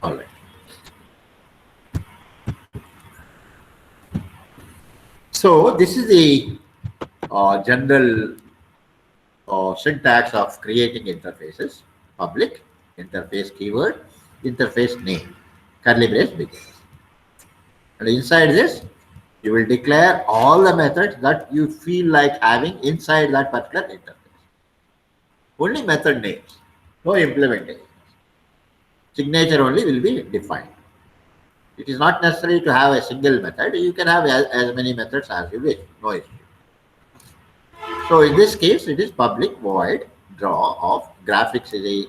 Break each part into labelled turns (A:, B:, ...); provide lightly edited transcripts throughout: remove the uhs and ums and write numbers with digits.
A: All right. So this is the general syntax of creating interfaces: public, interface keyword, interface name, curly brace begins. And inside this, you will declare all the methods that you feel like having inside that particular interface. Only method names, no implementation. Signature only will be defined. It is not necessary to have a single method. You can have as many methods as you wish. No issue. So in this case, it is public void draw of graphics is a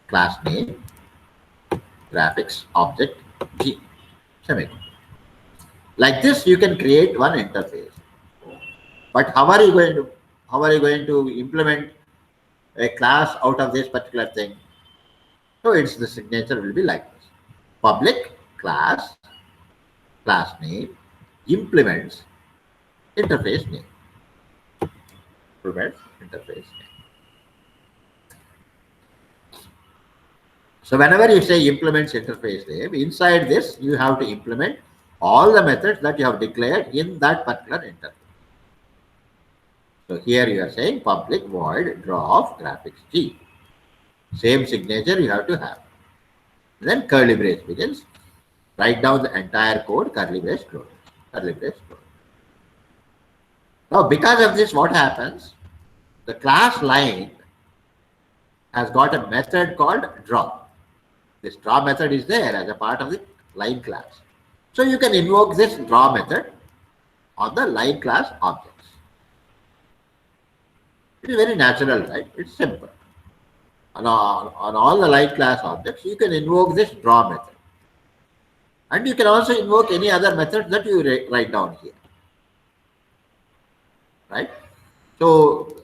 A: class name, graphics object G. Semicolon. Like this, you can create one interface. But how are you going to implement a class out of this particular thing? So it's the signature will be like this: public class name implements interface name. Implements interface name. So whenever you say implements interface name, inside this you have to implement all the methods that you have declared in that particular interface. So here you are saying public void draw of graphics G. Same signature you have to have. Then curly brace begins. Write down the entire code, curly brace close. Curly brace close. Now because of this, what happens? The class line has got a method called draw. This draw method is there as a part of the line class. So you can invoke this draw method on the line class objects. It is very natural, right? It's simple. On all the line class objects, you can invoke this draw method. And you can also invoke any other method that you write down here. Right? So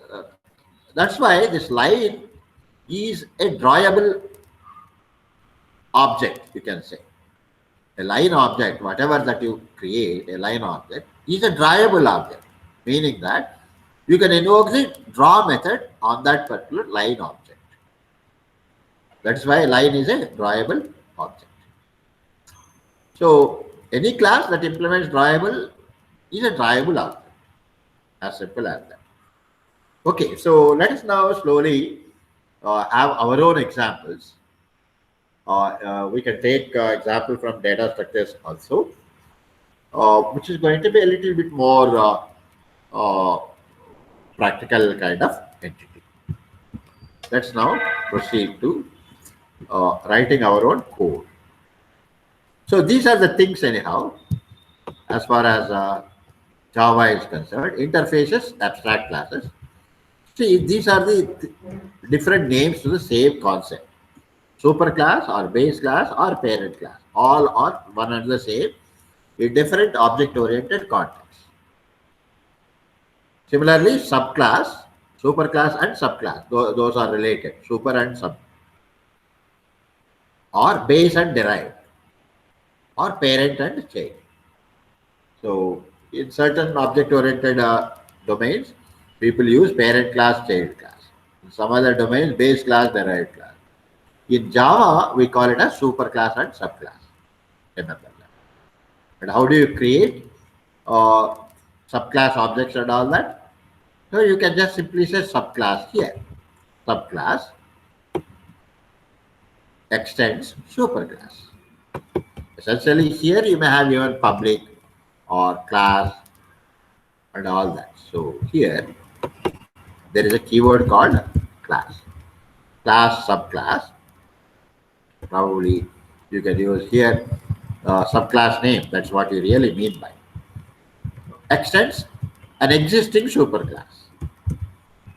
A: that's why this line is a drawable object, you can say. A line object, whatever that you create, a line object, is a drawable object, meaning that you can invoke the draw method on that particular line object. That's why line is a drawable object. So any class that implements drawable is a drawable object. As simple as that. Okay, so let us now slowly have our own examples. We can take example from data structures also, which is going to be a little bit more practical kind of entity. Let's now proceed to writing our own code. So these are the things anyhow, as far as Java is concerned. Interfaces, abstract classes. See, these are the different names to the same concept. Superclass or base class or parent class. All are one and the same in different object-oriented contexts. Similarly, subclass, superclass and subclass, those are related, super and sub. Or base and derived. Or parent and child. So in certain object-oriented domains, people use parent class, child class. In some other domains, base class, derived class. In Java, we call it a superclass and subclass. Remember that. And how do you create subclass objects and all that? So you can just simply say subclass here. Subclass extends superclass. Essentially, here you may have even public or class and all that. So here there is a keyword called class. Class, subclass. Probably you can use here subclass name. That's what you really mean by. Extends an existing superclass.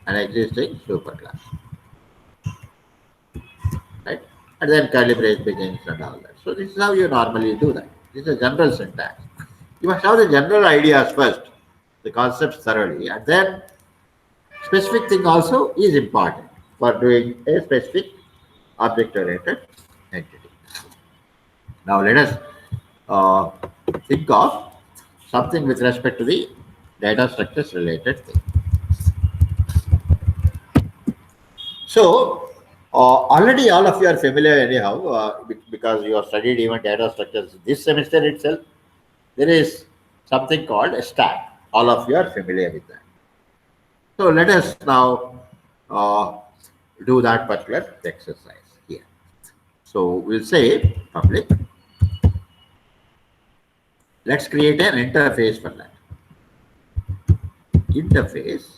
A: An existing superclass. Right? And then curly brace begins and all that. So this is how you normally do that. This is a general syntax. You must have the general ideas first, the concepts thoroughly, and then specific thing also is important for doing a specific object-oriented entity. Now let us think of something with respect to the data structures related thing. So Already all of you are familiar anyhow, because you have studied even data structures this semester itself. There is something called a stack. All of you are familiar with that. So let us now uh, do that particular exercise here. So we'll say public. Let's create an interface for that. Interface.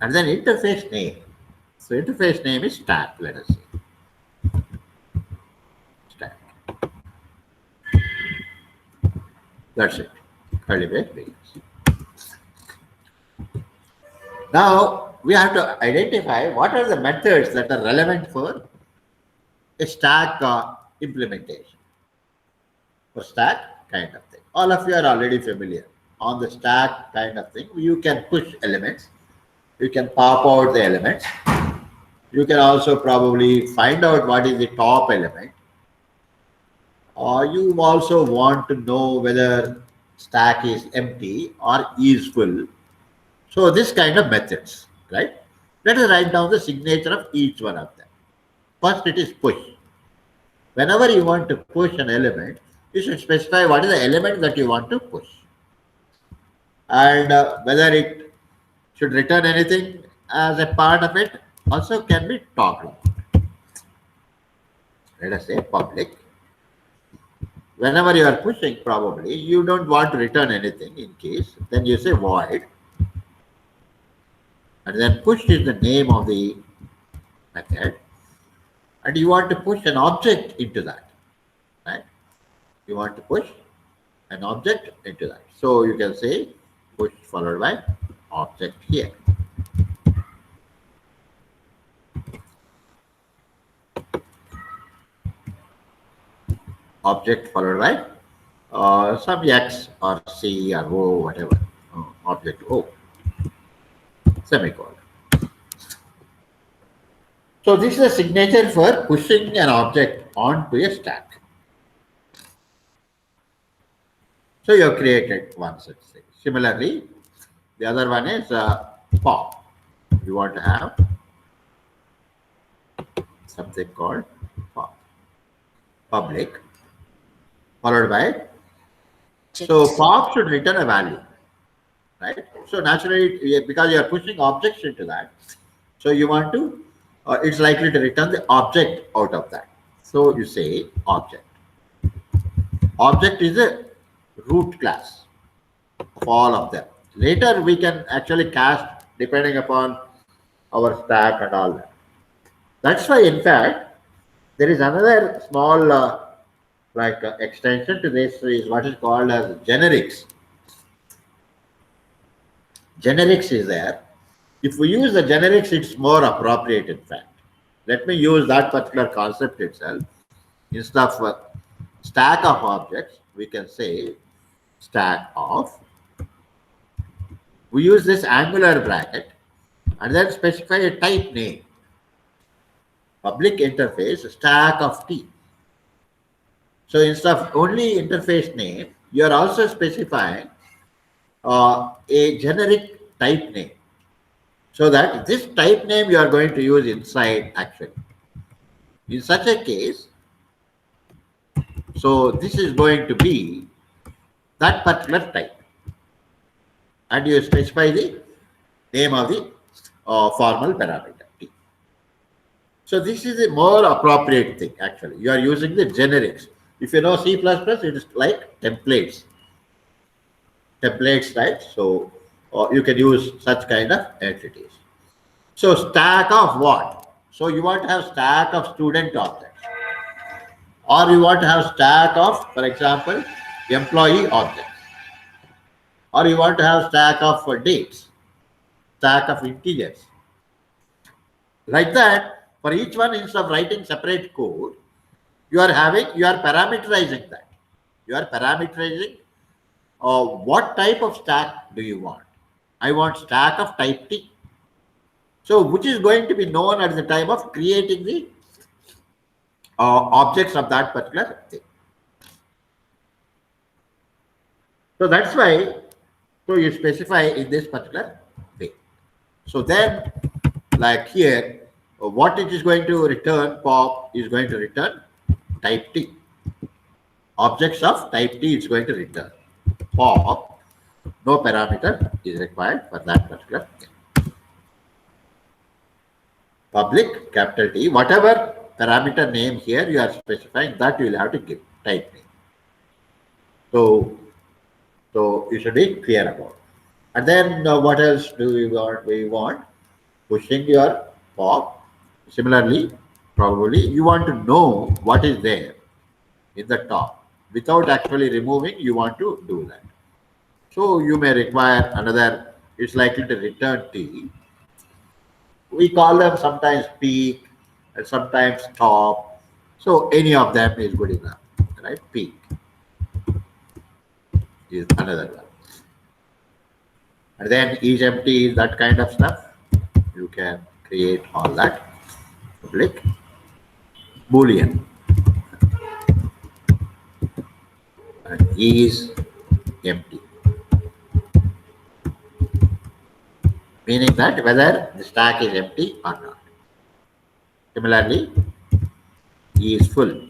A: And then interface name. So interface name is stack, let us say. Stack. That's it. Curly brackets. Now we have to identify what are the methods that are relevant for a stack implementation. For stack kind of thing. All of you are already familiar. On the stack kind of thing, you can push elements. You can pop out the elements. You can also probably find out what is the top element. Or you also want to know whether stack is empty or is full. So this kind of methods, right? Let us write down the signature of each one of them. First, it is push. Whenever you want to push an element, you should specify what is the element that you want to push. And whether it should return anything as a part of it also can be talked about. Let us say public. Whenever you are pushing, probably you don't want to return anything in case, then you say void. And then push is the name of the method. And you want to push an object into that, right? You want to push an object into that. So you can say push followed by object here. Object followed by some X or C or O, whatever. Object O. Semicolon. So this is a signature for pushing an object onto a stack. So you have created one such thing. Similarly, the other one is pop. You want to have something called pop. Public followed by. So pop should return a value, right? So naturally, because you are pushing objects into that, so you want to, it's likely to return the object out of that. So you say object. Object is a root class of all of them. Later we can actually cast depending upon our stack and all that. That's why, in fact, there is another small extension to this is what is called as generics. Generics is there. If we use the generics, it's more appropriate, in fact. Let me use that particular concept itself. Instead of stack of objects, we can say stack of. We use this angular bracket and then specify a type name. Public interface stack of T. So instead of only interface name, you are also specifying a generic type name. So that this type name you are going to use inside actually. In such a case, so this is going to be that particular type. And you specify the name of the formal parameter T. So this is a more appropriate thing actually. You are using the generics. If you know C++, it is like templates. Templates, right? So you can use such kind of entities. So stack of what? So you want to have stack of student objects. Or you want to have stack of, for example, employee objects. Or you want to have stack of dates, stack of integers. Like that, for each one, instead of writing separate code, you are parameterizing that. You are parameterizing what type of stack do you want? I want stack of type T. So which is going to be known at the time of creating the objects of that particular thing. So that's why So you specify in this particular way. So then, like here, what it is going to return, pop is going to return type T. Objects of type T is going to return. Pop, no parameter is required for that particular thing. Public, capital T, whatever parameter name here you are specifying, that you will have to give type name. So you should be clear about it. And then what else do we want? We want pushing your pop. Similarly, probably you want to know what is there in the top. Without actually removing, you want to do that. So you may require another, it's likely to return T. We call them sometimes peak and sometimes top. So any of them is good enough, right? Peak is another one. And then is empty, that kind of stuff. You can create all that. Public Boolean and is empty, meaning that whether the stack is empty or not. Similarly, is full.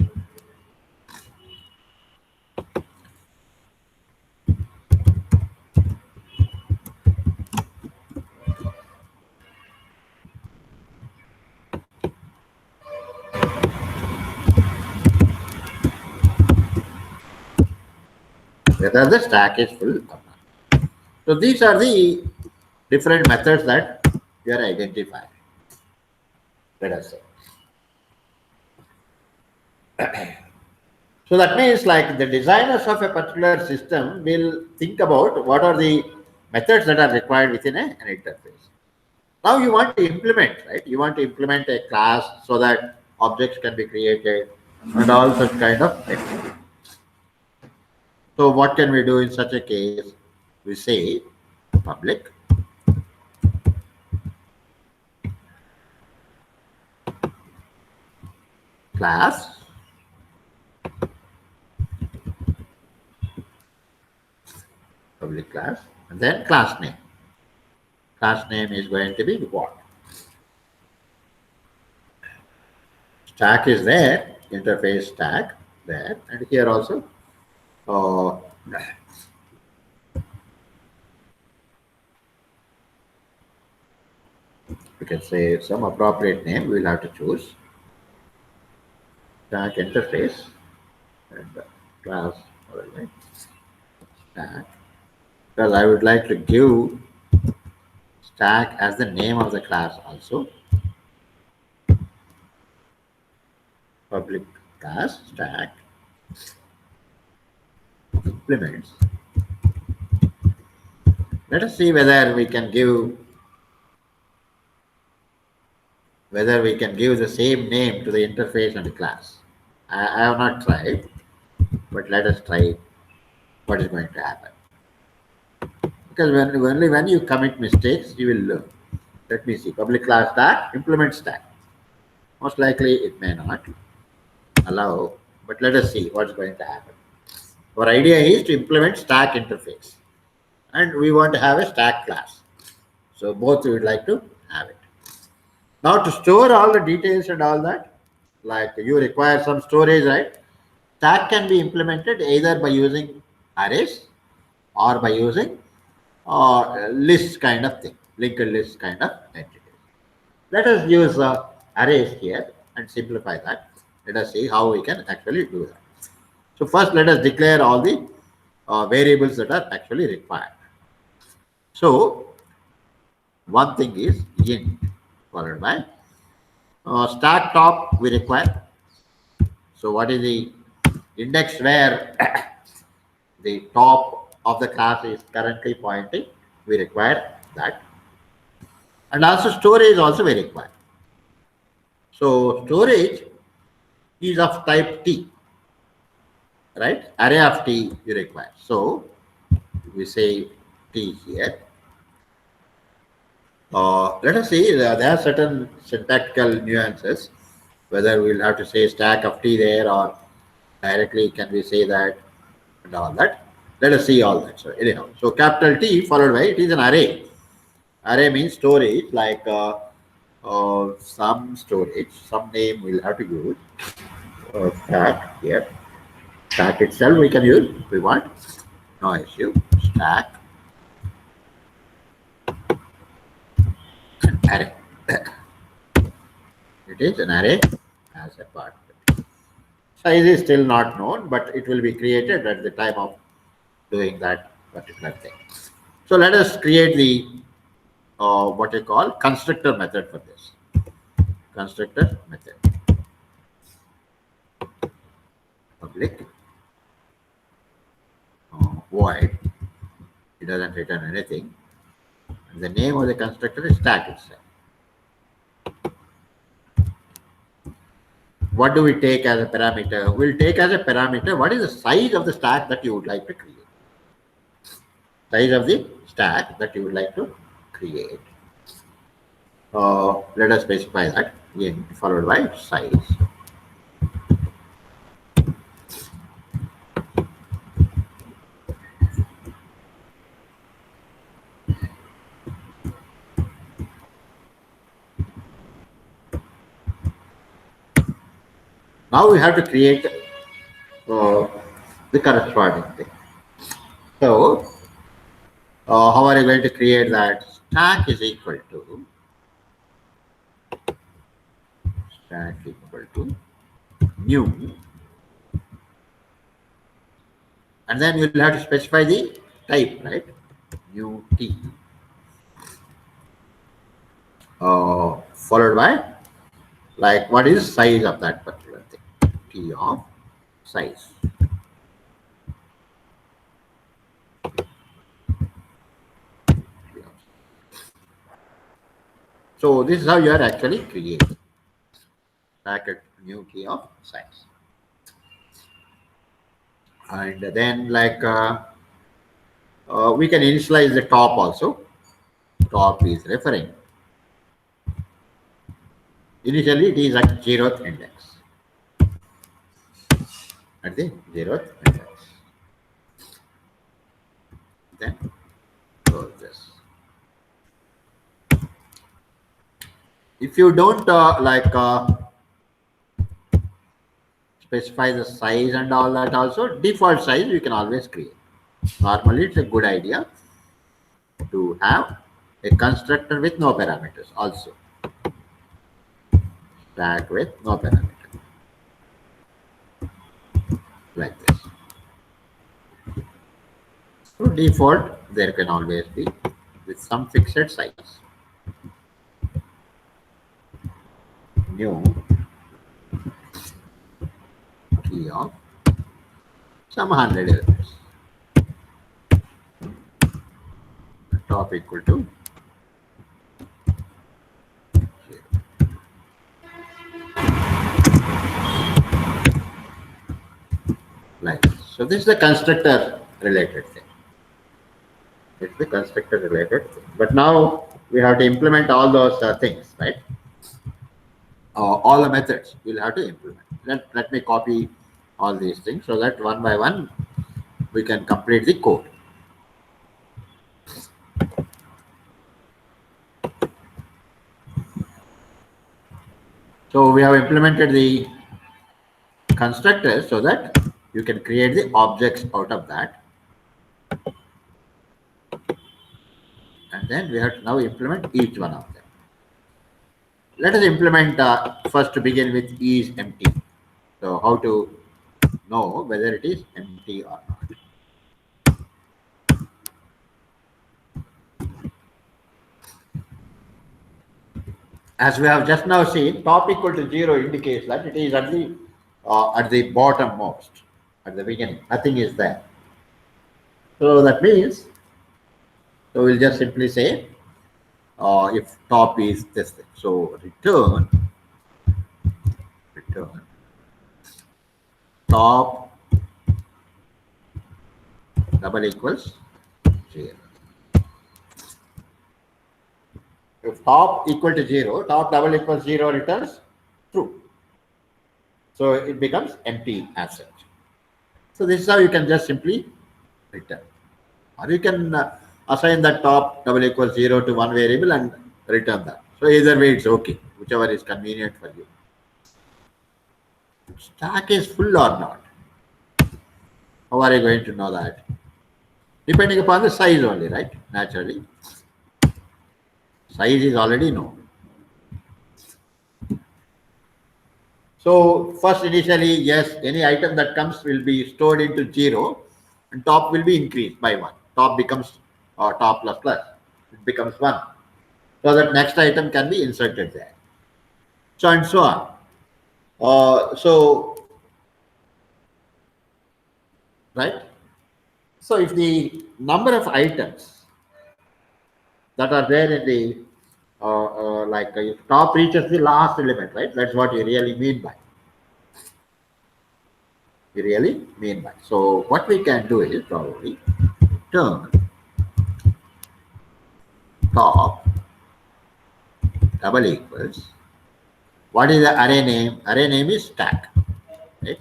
A: Whether the stack is full or not. So these are the different methods that you are identifying. Let us say. So that means like the designers of a particular system will think about what are the methods that are required within an interface. Now you want to implement, right? You want to implement a class so that objects can be created and all such kind of things. So what can we do in such a case? We say public class public class and then class name. Class name is going to be what? Stack is there, interface stack there, and here also we can say some appropriate name we will have to choose. Stack interface and class stack, because I would like to give stack as the name of the class also. Public class stack implements. Let us see whether we can give the same name to the interface and the class. I have not tried, but let us try what is going to happen. Because only when you commit mistakes, you will learn. Let me see. Public class stack, implement stack. Most likely it may not allow, but let us see what's going to happen. Our idea is to implement stack interface. And we want to have a stack class. So both we would like to have it. Now to store all the details and all that, like you require some storage, right? Stack can be implemented either by using arrays or by using list kind of thing, linked list kind of entity. Let us use arrays here and simplify that. Let us see how we can actually do that. So first let us declare all the variables that are actually required. So one thing is int followed by stack top we require. So what is the index where the top of the class is currently pointing? We require that. And also storage also we require. So storage is of type T, right? Array of T you require. So we say T here. Let us see, there are certain syntactical nuances, whether we'll have to say stack of T there or directly can we say that and all that. Let us see all that. So anyhow, so capital T followed by it is an array. Array means storage, like some storage, some name we'll have to use. Stack here. Stack itself we can use if we want. No issue. Stack array. It is an array as a part. Size is still not known, but it will be created at the time of doing that particular thing. So let us create the what you call constructor method for this. Constructor method. Public void. It doesn't return anything. And the name of the constructor is stack itself. What do we take as a parameter? We'll take as a parameter what is the size of the stack that you would like to create. Size of the stack that you would like to create. Let us specify that again, followed by size. Now we have to create the corresponding thing. So, how are you going to create that? Stack is equal to new, and then you'll have to specify the type, right? New T, followed by like what is size of that particular thing? T of size. So this is how you are actually creating bracket new T of size. And then like we can initialize the top also. Top is referring. Initially it is at 0th index. At the 0th index. Then close this. If you don't specify the size and all that also, default size you can always create. Normally it's a good idea to have a constructor with no parameters also. Stack with no parameter. Like this. So default there can always be with some fixed size. New key of some 100 elements. Top equal to 0. Like this. So this is the constructor related thing. It's the constructor related thing. But now we have to implement all those things, right? All the methods we'll have to implement. Let me copy all these things so that one by one we can complete the code. So we have implemented the constructors so that you can create the objects out of that. And then we have to now implement each one of them. Let us implement first to begin with is empty. So how to know whether it is empty or not. As we have just now seen, top equal to 0 indicates that it is at the bottom most, at the beginning. Nothing is there. So that means, so we'll just simply say if top is this thing. So return top double equals 0. If top equal to 0, top double equals 0 returns true. So it becomes empty as such. So this is how you can just simply return. Or you can assign that top double equals 0 to one variable and return that. So either way it's okay, whichever is convenient for you. Stack is full or not. How are you going to know that? Depending upon the size only, right? Naturally. Size is already known. So first initially, yes, any item that comes will be stored into 0 and top will be increased by 1. Top becomes top plus plus. It becomes 1. So that next item can be inserted there. So and so on. So, right? So if the number of items that are there in the top reaches the last element, right? That's what you really mean by. You really mean by. So what we can do is probably turn top double equals. What is the array name? Array name is stack. Right?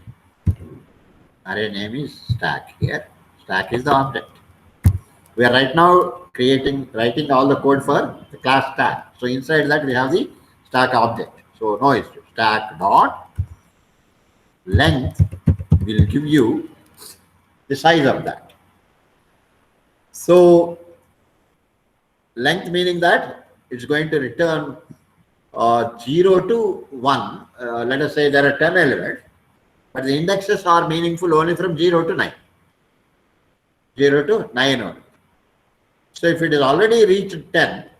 A: Array name is stack here. Stack is the object. We are right now writing all the code for the class stack. So inside that we have the stack object. So no issue. Stack dot length will give you the size of that. So length meaning that it's going to return 0 to 1. Let us say there are 10 elements, but the indexes are meaningful only from 0 to 9. 0 to 9 only. So if it is already reached 10,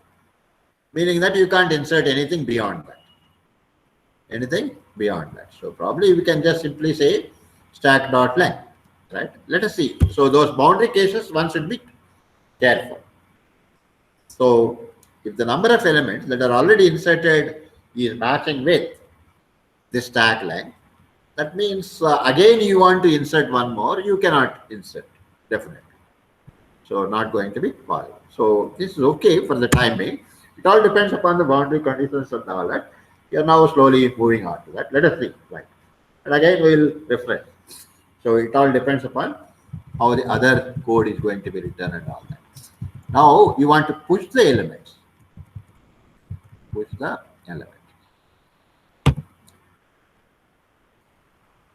A: meaning that you can't insert anything beyond that. Anything beyond that. So probably we can just simply say stack dot length, right? Let us see. So those boundary cases one should be careful. So if the number of elements that are already inserted is matching with the stack length, that means again you want to insert one more, you cannot insert, definitely. So not going to be possible. So this is okay for the time being. It all depends upon the boundary conditions and all that. We are now slowly moving on to that. Let us see. Right. And again we will refresh. So it all depends upon how the other code is going to be written and all that. Now you want to push the elements. Push the elements.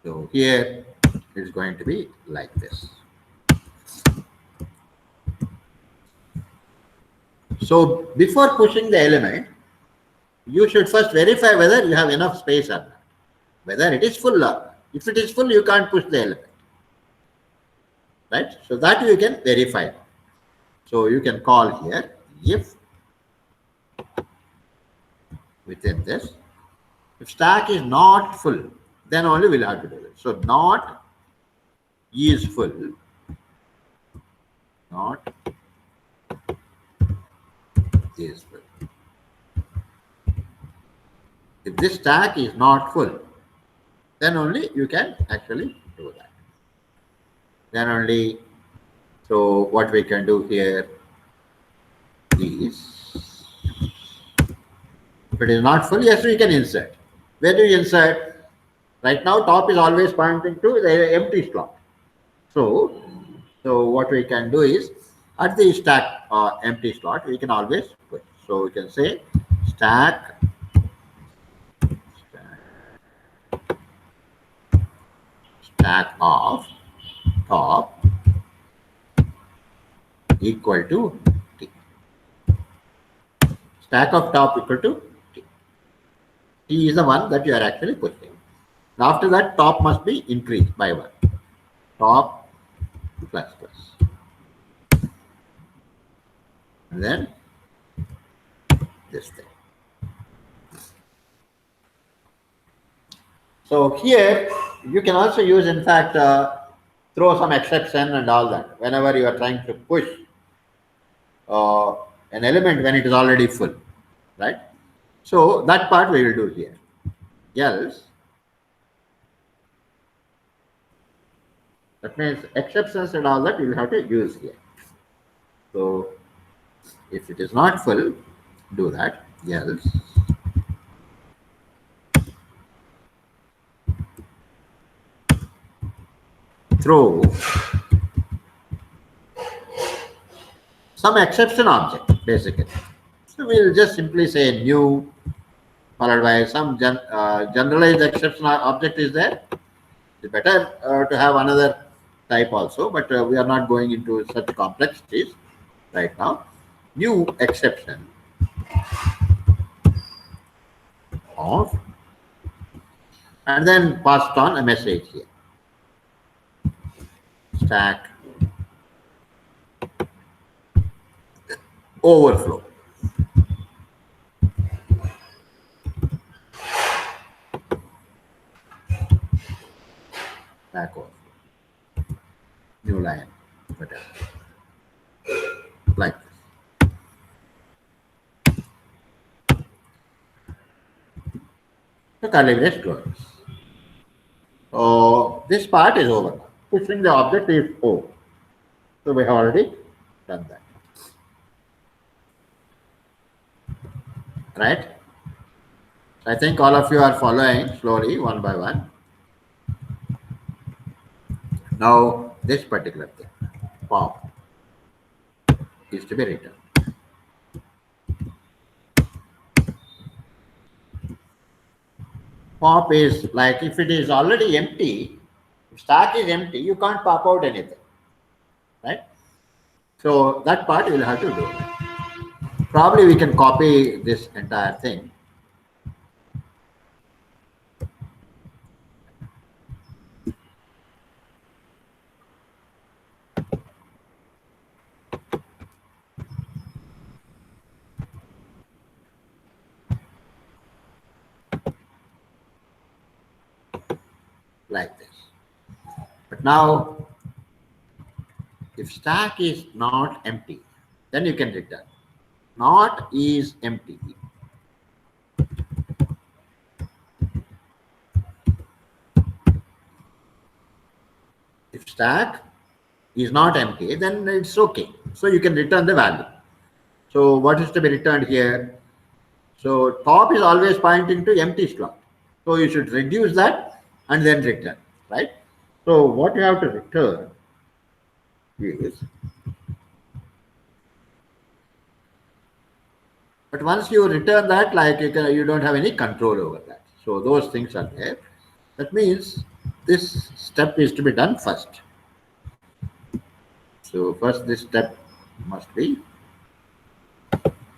A: So here it is going to be like this. So before pushing the element, you should first verify whether you have enough space or not. Whether it is full or not. If it is full, you can't push the element. Right? So that you can verify. So you can call here if within this. If stack is not full, then only we'll have to do it. So not is full. Not is full. If this stack is not full, then only you can actually do that. Then only, so what we can do here is, if it is not full, yes, we can insert. Where do you insert? Right now, top is always pointing to the empty slot. So what we can do is, at the stack empty slot, we can always put. So we can say stack of top equal to T. Stack of top equal to T. T is the one that you are actually pushing. After that, top must be increased by 1. Top plus plus. And then this thing. So here you can also use, in fact, throw some exception and all that whenever you are trying to push an element when it is already full, right? So that part we will do here. Else, that means exceptions and all that you will have to use here. So if it is not full, do that. Else, throw some exception object basically. So we'll just simply say new followed by some generalized exception object is there. It's better to have another type also, but we are not going into such complexities right now. New exception of, and then passed on a message here. Stack overflow. Stack overflow. New line, whatever. Like this. The curly brace closes. So this part is over now. Pushing the object is over. So we have already done that. Right? I think all of you are following slowly, one by one. Now, this particular thing, pop, is to be written. Pop is like if it is already empty, if stack is empty, you can't pop out anything. Right? So that part you will have to do. Probably we can copy this entire thing. Like this. But now, if stack is not empty, then you can return. Not is empty. If stack is not empty, then it's okay. So you can return the value. So what is to be returned here? So top is always pointing to empty slot. So you should reduce that and then return, right? So what you have to return is, but once you return that, like you don't have any control over that. So those things are there. That means this step is to be done first. So first this step must be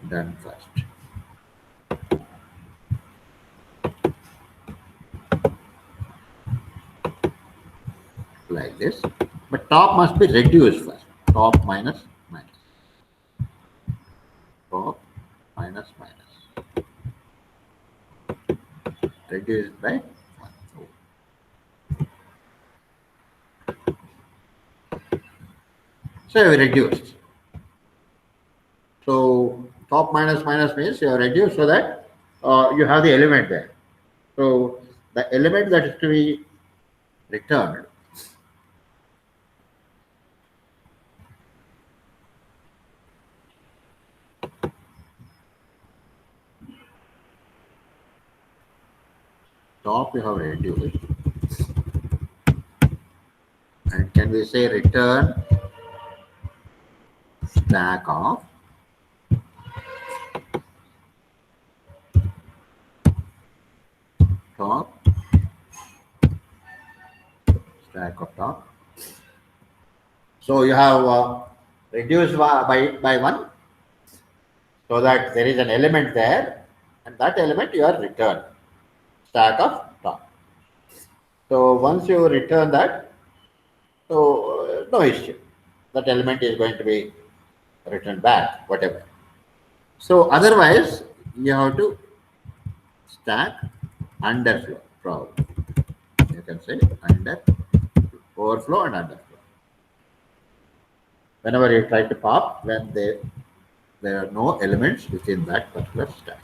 A: done first. Like this. But top must be reduced first. Top minus minus. Top minus minus. Reduced by 1. So we reduced. So top minus minus means you have reduced so that you have the element there. So the element that is to be returned top you have reduced, and can we say return stack of top, stack of top. So you have reduced by 1 so that there is an element there, and that element you are returned stack of top. So once you return that, so no issue. That element is going to be returned back, whatever. So otherwise, you have to stack underflow problem. You can say under overflow and underflow. Whenever you try to pop, when there are no elements within that particular stack.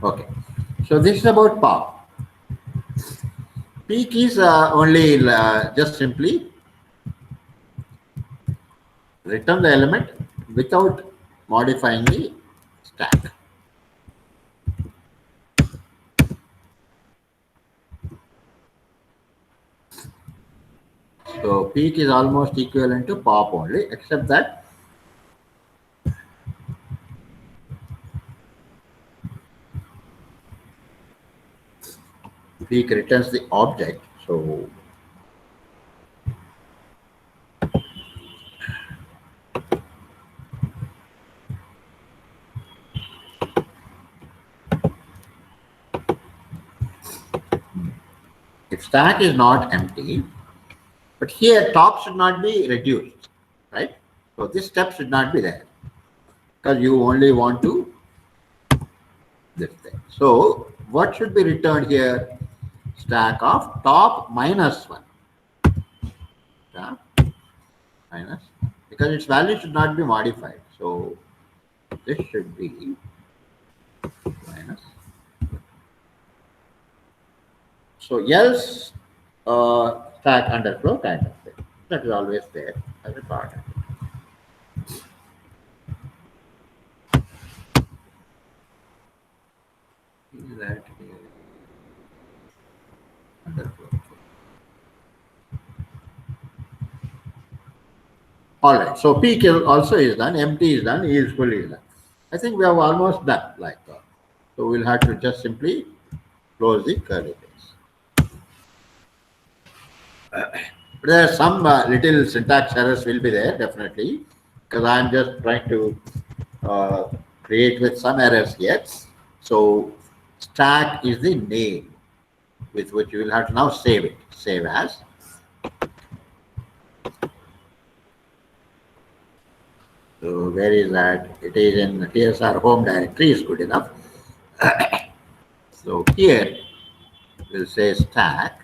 A: Okay, so this is about pop. Peak is only just simply return the element without modifying the stack. So peak is almost equivalent to pop only, except that peak returns the object. So if stack is not empty, but here top should not be reduced, right? So this step should not be there because you only want to this thing. So what should be returned here? Stack of top minus 1. Top minus, because its value should not be modified. So this should be minus. So else stack underflow kind of thing. That is always there as a part of it. Is that here? Underflow. All right. So peak also is done. Empty is done. Is fully done. I think we have almost done like that. So we'll have to just simply close the curly brace. There are some little syntax errors will be there definitely because I'm just trying to create with some errors here. So stack is the name with which you will have to now save it. Save as. So where is that? It is in TSR home directory is good enough. So here we'll say stack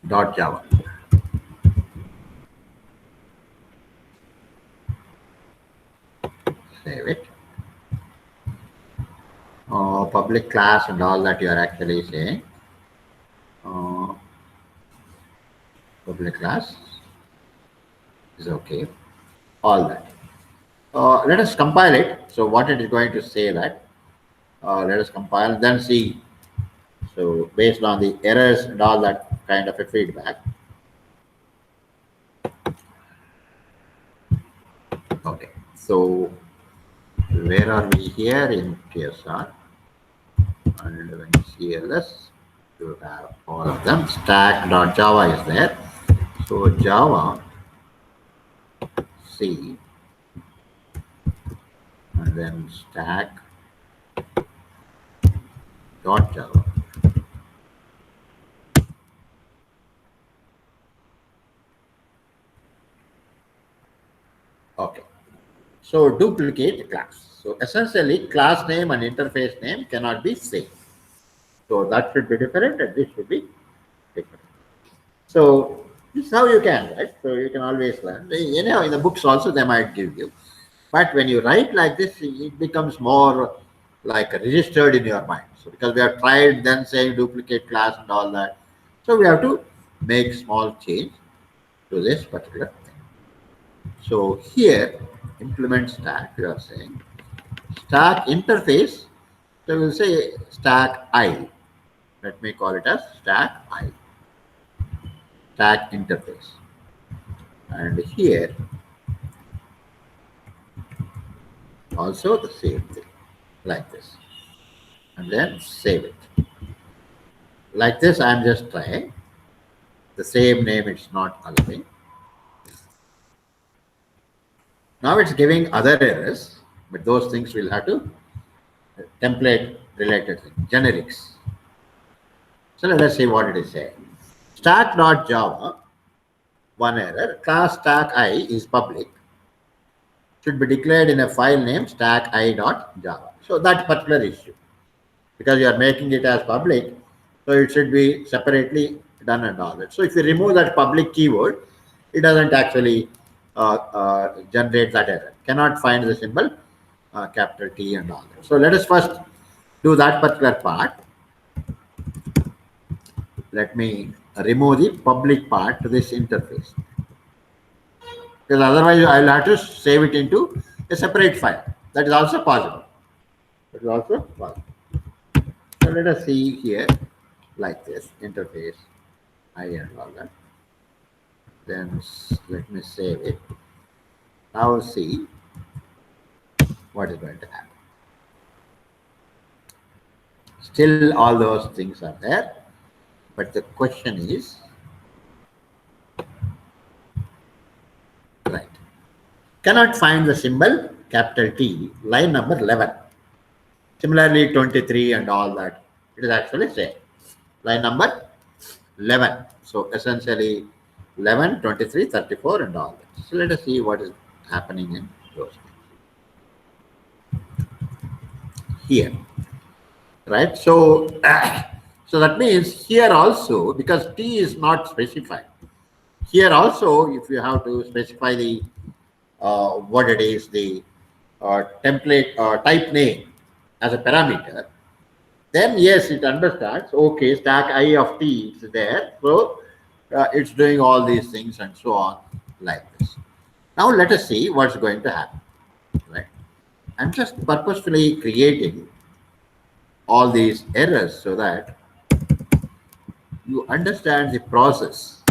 A: dot Java. Save it. Public class and all that you are actually saying. Public class is okay. All that. Let us compile it. So what it is going to say that. Let us compile then see. So based on the errors and all that kind of a feedback. Okay. So where are we here in TSR? And when you see ls, you have all of them. Stack.java is there. So Java C and then stack dot Java. Okay. So duplicate class. So essentially class name and interface name cannot be same. So that should be different and this should be different. So this is how you can, right? So you can always learn. You know, in the books also they might give you. But when you write like this, it becomes more like registered in your mind. So because we have tried then saying duplicate class and all that. So we have to make small change to this particular thing. So here, implement stack, we are saying stack interface. So we'll say stack I. Let me call it as stack I. Stack interface. And here, also the same thing, like this. And then save it. Like this, I'm just trying. The same name, it's not allowing. Now it's giving other errors, but those things will have to template related thing, generics. So let us see what it is saying. Stack.java, one error, class stack I is public, should be declared in a file name stack I.java. So that particular issue, because you are making it as public, so it should be separately done and all that. So if you remove that public keyword, it doesn't actually generate that error. Cannot find the symbol capital T and all that. So let us first do that particular part. Let me remove the public part to this interface. Because otherwise I'll have to save it into a separate file. That is also possible. It is also false. So let us see here like this interface I and all that. Then let me save it. Now see what is going to happen. Still all those things are there, but the question is right. Cannot find the symbol capital T, line number 11. Similarly, 23 and all that. It is actually same. Line number 11. So essentially 11, 23, 34 and all that. So let us see what is happening in those here. Right. So, so that means here also, because T is not specified. Here also, if you have to specify the what it is, the template type name as a parameter, then yes, it understands, okay, stack I of T is there. So it's doing all these things and so on like this. Now let us see what's going to happen. Right. I'm just purposefully creating all these errors so that you understand the process.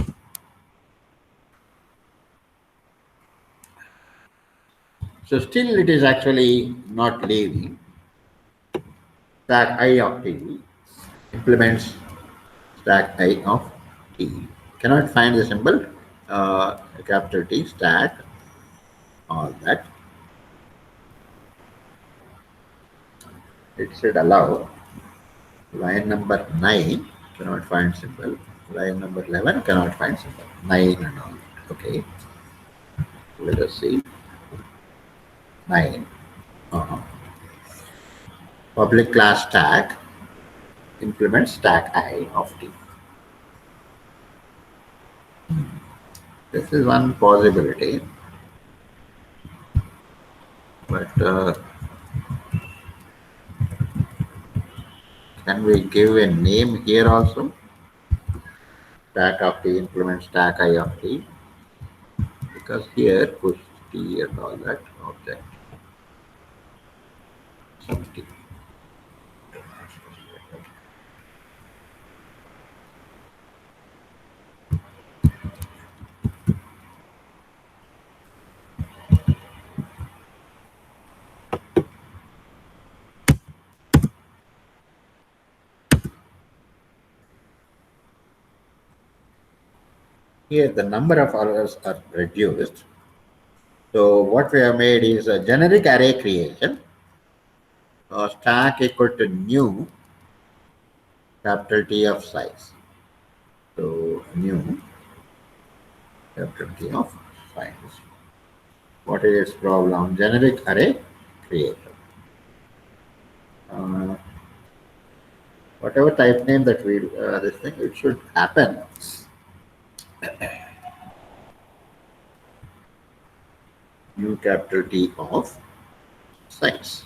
A: So still it is actually not leaving. Stack I of T implements stack I of T. Cannot find the symbol capital T stack, all that. It should allow line number 9 cannot find symbol. Line number 11 cannot find symbol. 9 and all. Okay. Let us see. 9. Public class stack implements stack I of T. This is one possibility. But can we give a name here also? Stack of T implement stack I of T. Because here push T and all that object. Some T. Here the number of errors are reduced. So what we have made is a generic array creation. Stack equal to new capital T of size. So new capital T of size. What is its problem? Generic array creator. Whatever type name that we this thing, it should happen. New capital T of size.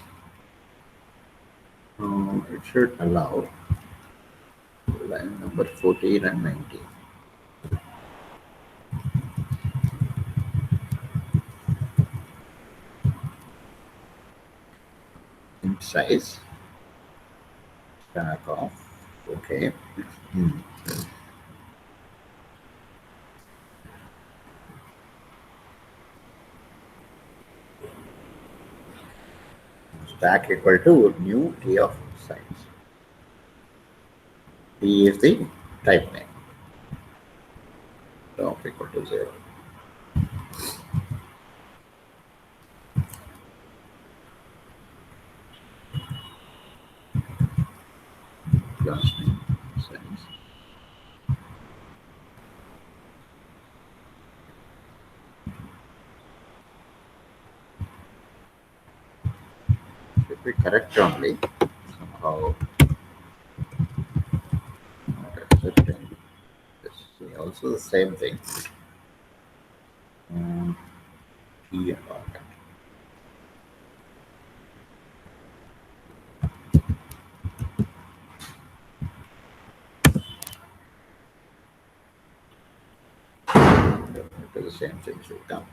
A: It should allow line number 14 and 19. In size, stack of, okay. Stack equal to new T of size. T is the type name. So equal to 0. Class name size. Should be correct only. Somehow not accepting. This is also the same thing. T and all that. The same thing should come.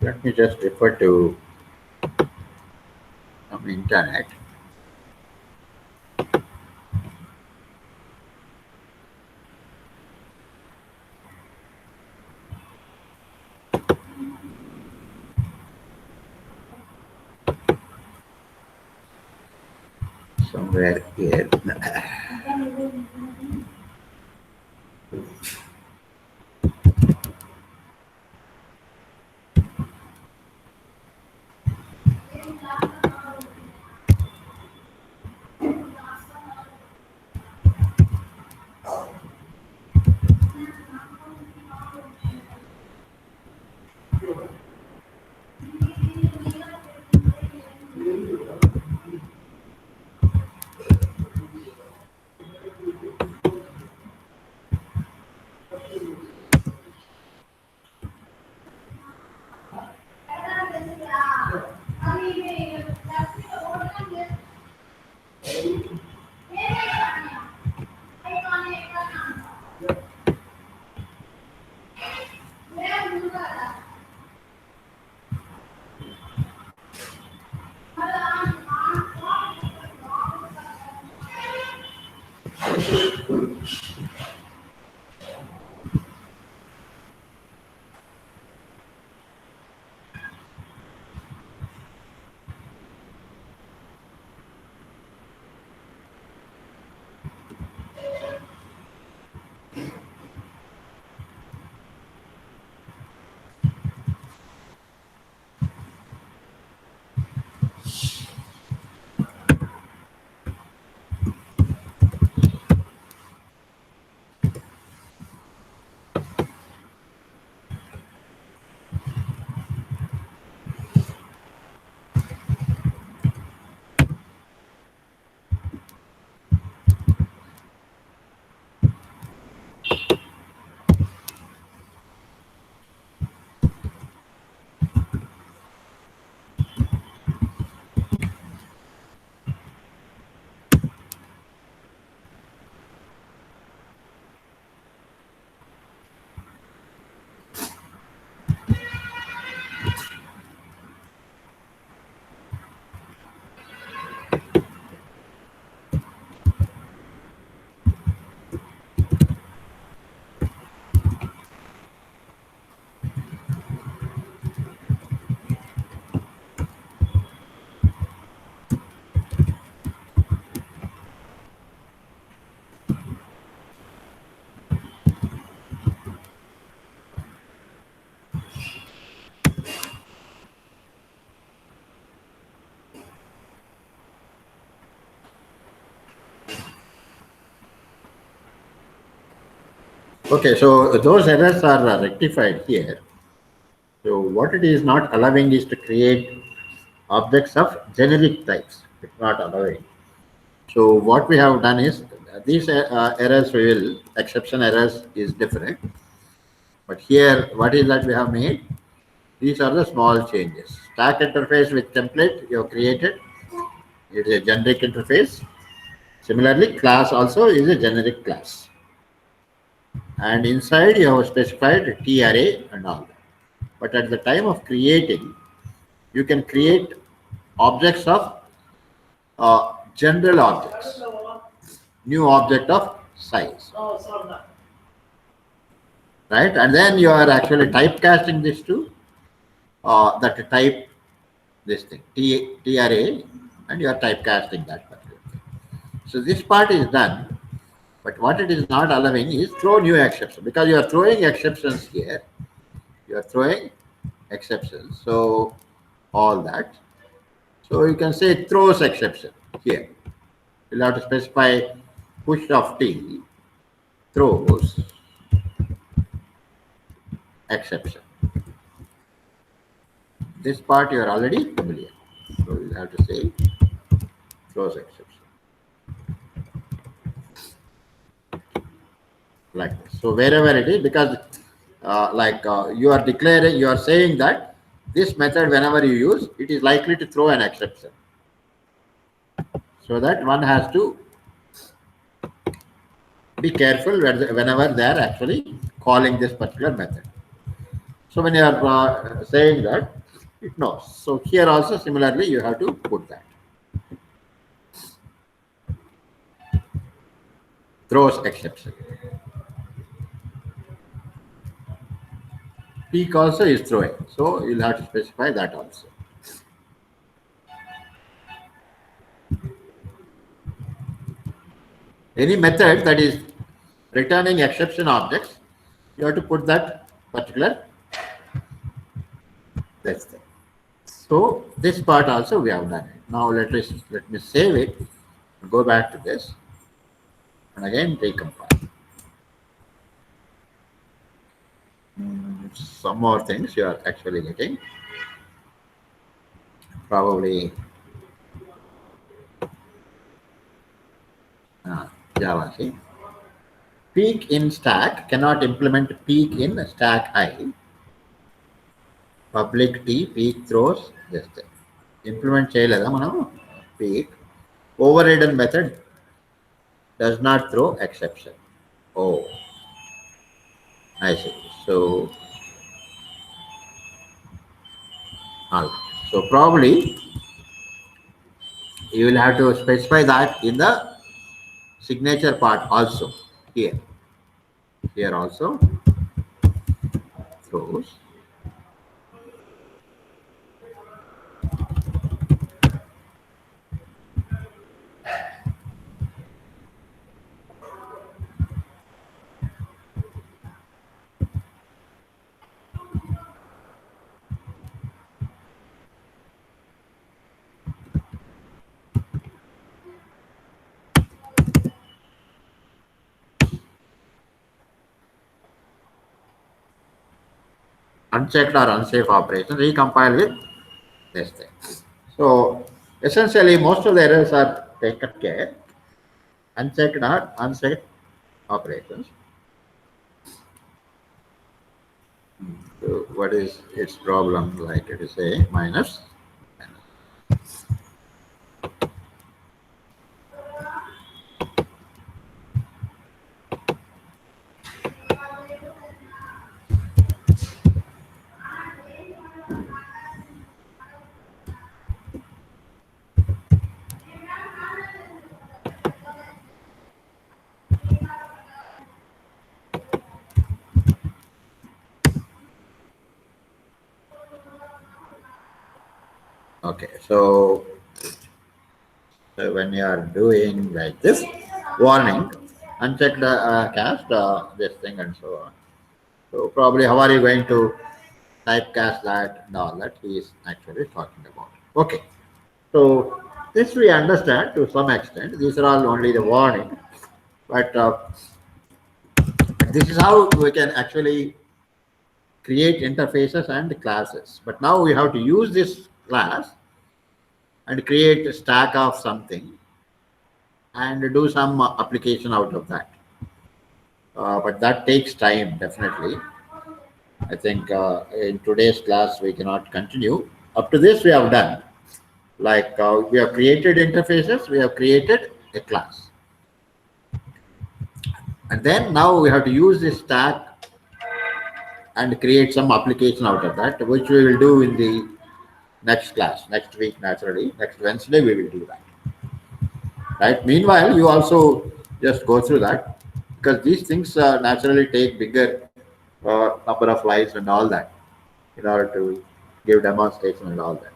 A: let me just refer to some internet. Somewhere here. Okay, so those errors are rectified here. So what it is not allowing is to create objects of generic types. It's not allowing. So what we have done is these errors we will, exception errors is different. But here, what is that we have made? These are the small changes. Stack interface with template you have created. It is a generic interface. Similarly, class also is a generic class. And inside you have specified T array and all that. But at the time of creating, you can create objects of general objects, new object of size, right? And then you are actually typecasting this to that type, this thing, T array, and you are typecasting that particular thing. So this part is done, but what it is not allowing is throw new exceptions, because you are throwing exceptions here. You are throwing exceptions, so all that. So you can say throws exception here. You'll have to specify push of T throws exception. This part you are already familiar. So you have to say throws exception. Like this. So wherever it is, because you are declaring, you are saying that this method, whenever you use, it is likely to throw an exception. So that one has to be careful whenever they are actually calling this particular method. So when you are saying that, it knows. So here also similarly you have to put that. Throws exception. Peak also is throwing. So you'll have to specify that also. Any method that is returning exception objects, you have to put that particular this thing. So this part also we have done it. Now let me save it, go back to this, and again recompile. Some more things you are actually getting. Probably Java. See, peak in stack cannot implement peak in stack I. Public T peak throws this thing. Implement చేయలేదా మనం peak. Overridden method does not throw exception. Oh, I see. So, so probably you will have to specify that in the signature part also here. Here also throws. Unchecked or unsafe operation, recompile with this thing. So essentially most of the errors are taken care. Unchecked or unsafe operations. So what is its problem? Like it is a minus. Okay, so when you are doing like this, warning, uncheck the cast, this thing and so on. So probably how are you going to typecast that and all that he is actually talking about. Okay, so this we understand to some extent. These are all only the warning, but this is how we can actually create interfaces and classes. But now we have to use this class and create a stack of something and do some application out of that. But that takes time, definitely. I think in today's class we cannot continue. Up to this we have done. Like we have created interfaces, we have created a class. And then now we have to use this stack and create some application out of that, which we will do in the next class, next week, naturally. Next Wednesday we will do that. Right? Meanwhile, you also just go through that, because these things naturally take bigger number of slides and all that in order to give demonstration and all that.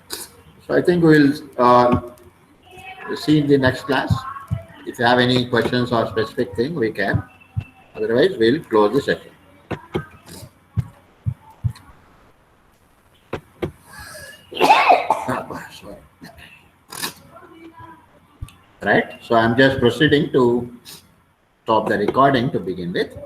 A: So I think we'll see in the next class. If you have any questions or specific thing, we can. Otherwise, we'll close the session. Sorry. Right. So I'm just proceeding to stop the recording to begin with.